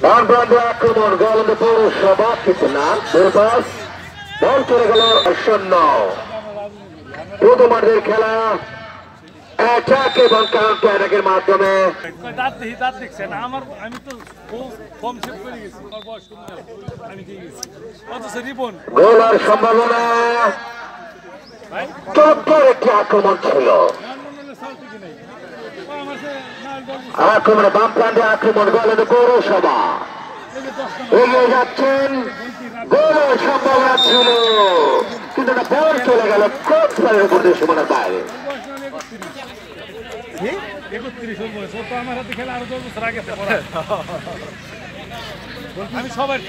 ডানপ্রান্তে আক্রমণ গোয়ালন্দ পৌরসভা কিন্তু না দুর্পাস বল চলে গেল শূন্য প্রথমার্ধের খেলা অ্যাটাক এবং কাউন্টার অ্যাটাকের মাধ্যমে দাঁত দেখছেন আমার আমি তো কম সেভ করে গেছি আমার বয়স কম আমি দিয়ে গেছি অথচ রিবন গোলার সম্ভাবনা চমৎকার একটি আক্রমণ ছিল আক্রমণে বাম প্রান্তে আক্রমণ গোয়ালন্দ পৌরসভা এগিয়ে যাচ্ছেন গোলের সম্ভাবনা ছিল কিন্তু বল চলে গেল ক্রসবারের উপর দিয়ে সীমানার বাইরে 31 বয়স ও তো আমার হাতে খেলা আরো 10 বছর আগে আমি সবার